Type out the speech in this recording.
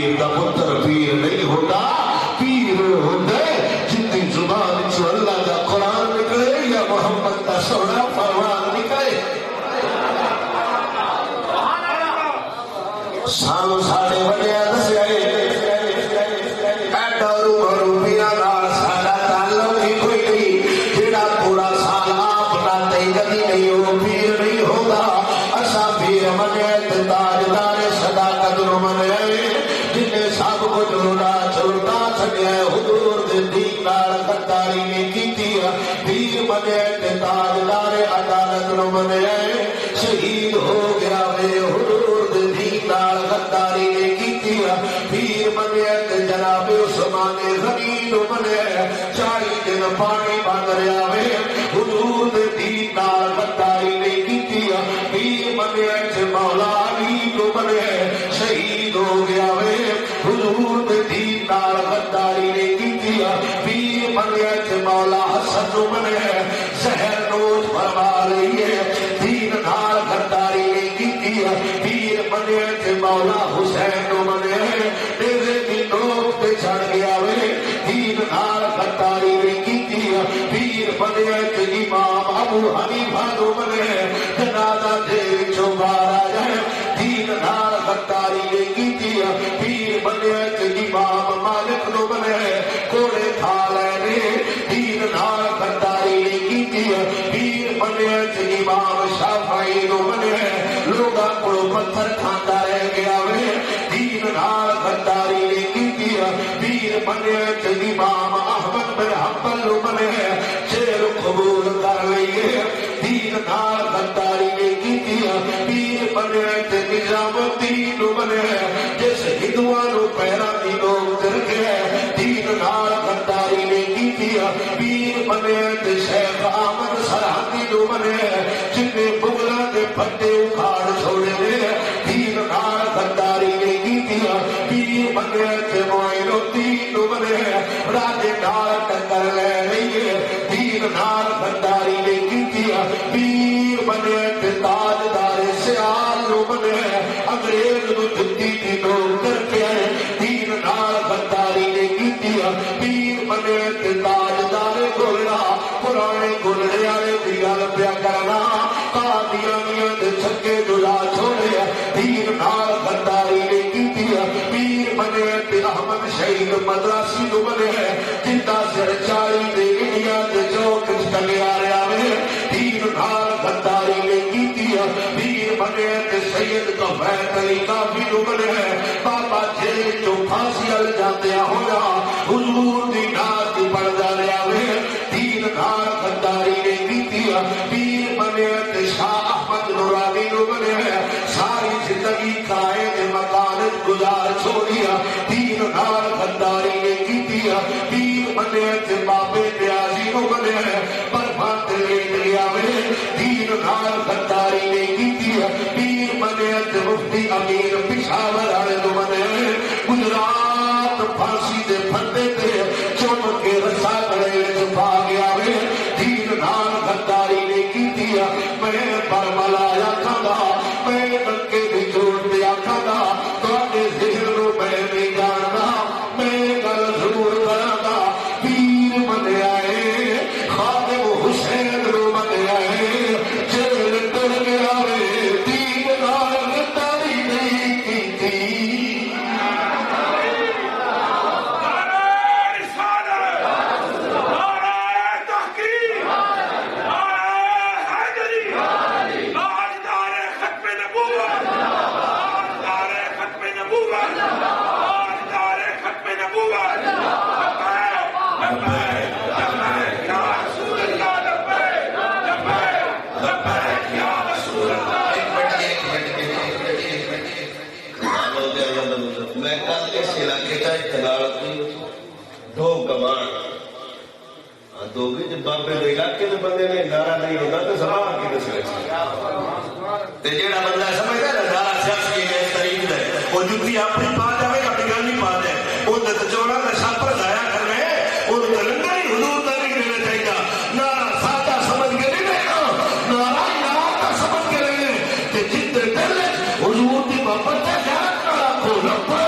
پیر دا پتر پیر نہیں ہوتا، پیر ہوندے جتنی زبان چو اللہ دا قرآن نکلے یا محمد دا سونا فرمان نکلے۔ سانو ساڑے وڈیا دسے ایڈا روپیہ نال ساڑا تعلق ہی کوئی نہیں، جڑا تھوڑا سال آپ ناتے کدی نہیں ہو پیر نہیں ہوگا۔ اسا پیر منے تاجدار صداقت نو منے جنہیں سب کچھ روڑا چھوڑتا چھڑیا حضور دے دین نال غداری نہیں کیتی، پیر منے تاجدار عدالت نو منے شہید ہو گیا وے حضور دے دین نال غداری نہیں کیتی، پیر منے جناب عثمان غنی نو منے 40 دن پانی بند رہیا وے حضور دے دین نال غداری نہیں کیتی، پیر منے مولا علی نو منے شہید ہو گیا وے حضور دے دین نال غداری نہیں کیتی، پیر منے مولا حسن نو منے زہر نوش فرما لئیے دین نال غداری نہیں کیتی، پیر منے مولا حسین نو منے تیرے دی نوک تے چڑھ گیا وے دین نال غداری نہیں کیتی، پیر منے امام ابو حنیفہ نو منے جنازہ دے وچوں باہر آ جائے دین نال غداری نہیں کیتی، پیر منے امام مالک نو منے کوڑے کھا لینے دین نال غداری نہیں کیتی، پیر منے امام شافعی نو منے لوگاں کولوں پتھر کھاندا رہ گیا وے دین نال غداری نہیں کیتی، پیر منے امام احمد بن حنبل نو منے جیل قبول کر لئیے دین نال غداری نہیں کیتی، پیر منے نظام الدین نو منے جس ہندوؤں نو پیراں دی نوک تے رکھیا دین نال غداری نہیں کیتی، پیر منے شیخ احمد سرحدی نو منے جن مغلاں دے پٹے اکھاڑ چھوڑے نے دین نال غداری نہیں کیتی، پیر منے معین الدین نو منے راجے نال ٹکر لے لئیے دین نال غداری نہیں کیتی، پیر منے تاجدار سیال نو منے انگریز نو جتی دی نوک کرکے دین نال غداری نہیں کیتی، پیر منے تاجدار گولڑا پرانے گولڑے والے دی گل پیا کرنا قادیانیاں دے چھکے جلا چھوڑے دین نال غداری نہیں کیتی، پیر منے احمد شہید مدراسی نو منے جندا سر 40 دے انڈیا دے چوک چلیا رہیا وے دین نال غداری نہیں کیتی، پیر منے سید کفیت علی کافی نو منے بابا جیل چوں پھانسی ول جاندیا ہویا حضور دی نعت پڑھدا رہیا وے دین نال غداری نہیں کیتی، پیر منے شاہ احمد نورانی نو منے ساری زندگی قائد مکان گزار چھوڑیا دین نال غداری نہیں کیتی، پیر منے بابے نیازی نو منے برفاں تے لیٹ گیا وے دین نال غداری نہیں کیتی، پیر منے مفتی امیر پشاور والے نو منے گجرات پھانسی دے پھندے تے چم کے رسا گلے وچ پا گیا وے دین نال غداری نہیں کیتی، میں پر ملایا کھانا میں نکے دی جوڑ دیا کھانا تواڈے ذہن نو میں نہیں جاندا میں گل ضرور کراں گا، پیر منے آئے خادم حسین نو منے آئے جیل ٹر گیا وے دین نال غداری نہیں کیتی۔ میں کل اس علاقے کا دو کمان دو بھی جب بابے دے علاقے دے بندے نے نعرہ نہیں ہوتا تو سبا کی دس تے جیڑا بندہ سمجھدا نا نعرہ سیاسی ہے طریق ہے وہ جُتی اپنی پا جاوے گا بگڑ نہیں پا دے او تے چوڑا دا چھاپر ضائع کر رہے او تے لنگر ہی حضور دا نہیں دینا چاہیے نعرہ سادہ سمجھ کے نہیں دینا نعرہ نعرہ سمجھ کے لینے کہ جتنے دل حضور دی محبت ہے خیال کرا کو لپا